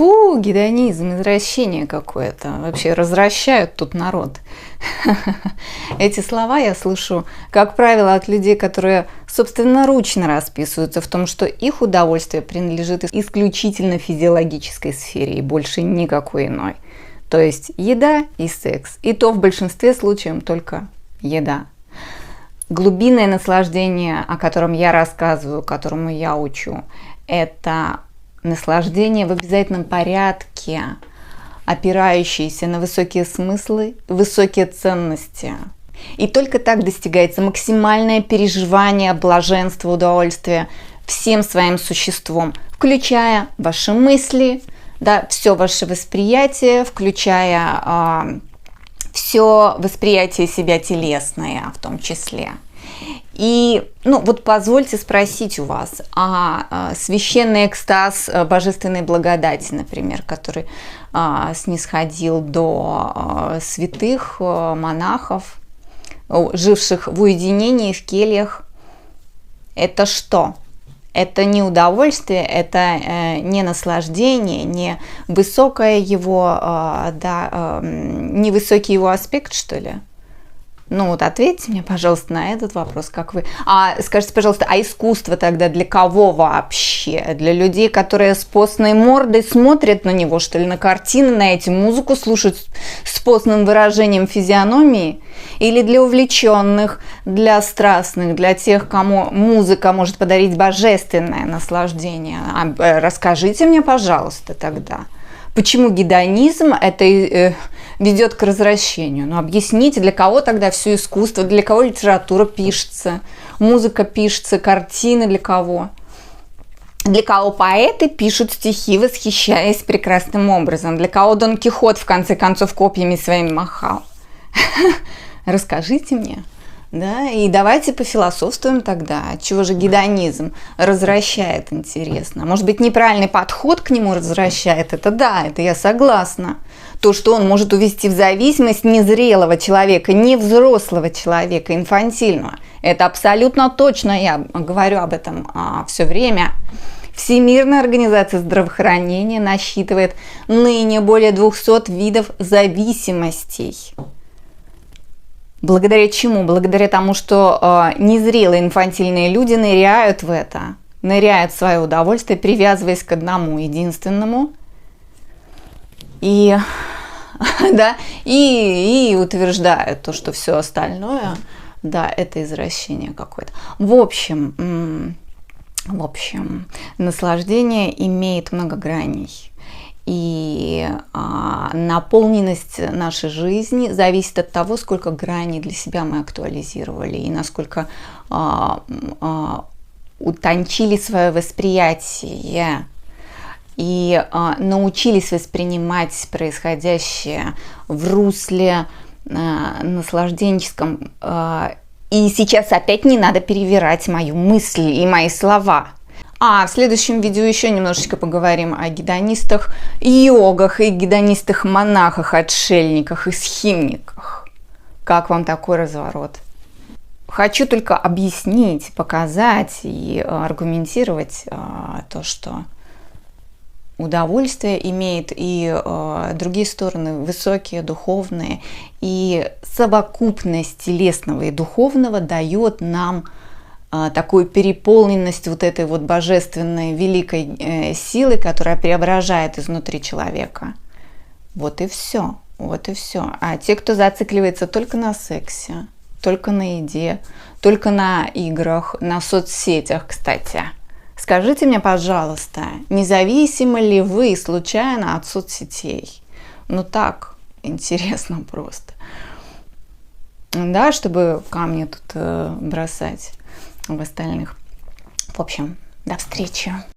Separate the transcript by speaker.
Speaker 1: Фу, гедонизм, извращение какое-то. Вообще развращают тут народ. Эти слова я слышу, как правило, от людей, которые собственноручно расписываются в том, что их удовольствие принадлежит исключительно физиологической сфере и больше никакой иной. То есть еда и секс. И то в большинстве случаев только еда. Глубинное наслаждение, о котором я рассказываю, которому я учу, это наслаждение в обязательном порядке, опирающееся на высокие смыслы, высокие ценности. И только так достигается максимальное переживание блаженства, удовольствия всем своим существом, включая ваши мысли, да, все ваше восприятие, включая все восприятие себя телесное в том числе. И, вот позвольте спросить у вас, священный экстаз божественной благодати, например, который снисходил до святых монахов, живших в уединении, в кельях, это что? Это не удовольствие, это не наслаждение, не высокое его, не высокий его аспект, что ли? Ответьте мне, пожалуйста, на этот вопрос, как вы. Скажите, пожалуйста, искусство тогда для кого вообще? Для людей, которые с постной мордой смотрят на него, что ли, на картины, на эти, музыку слушают с постным выражением физиономии? Или для увлеченных, для страстных, для тех, кому музыка может подарить божественное наслаждение? Расскажите мне, пожалуйста, тогда. Почему гедонизм это ведет к развращению? Объясните, для кого тогда все искусство, для кого литература пишется, музыка пишется, картины для кого? Для кого поэты пишут стихи, восхищаясь прекрасным образом? Для кого Дон Кихот, в конце концов, копьями своими махал? Расскажите мне. Да, и давайте пофилософствуем тогда, чего же гедонизм развращает, интересно. Может быть, неправильный подход к нему развращает, это я согласна. То, что он может увести в зависимость незрелого человека, невзрослого человека, инфантильного, это абсолютно точно, я говорю об этом все время. Всемирная организация здравоохранения насчитывает ныне более 200 видов зависимостей. Благодаря чему? Благодаря тому, что незрелые инфантильные люди ныряют в это, ныряют в свое удовольствие, привязываясь к одному единственному. И утверждают то, что все остальное, это извращение какое-то. В общем, наслаждение имеет много граней. И наполненность нашей жизни зависит от того, сколько граней для себя мы актуализировали и насколько утончили свое восприятие и научились воспринимать происходящее в русле наслажденческом. И сейчас опять не надо перевирать мою мысль и мои слова. В следующем видео еще немножечко поговорим о гедонистах, йогах и гедонистых монахах, отшельниках и схимниках. Как вам такой разворот? Хочу только объяснить, показать и аргументировать то, что удовольствие имеет и другие стороны, высокие, духовные, и совокупность телесного и духовного дает нам такую переполненность этой божественной великой силы, которая преображает изнутри человека. Вот и все. А те, кто зацикливается только на сексе, только на еде, только на играх, на соцсетях, кстати, скажите мне, пожалуйста, независимы ли вы случайно от соцсетей? Так, интересно просто. Да, чтобы камни тут бросать в остальных. В общем, до встречи.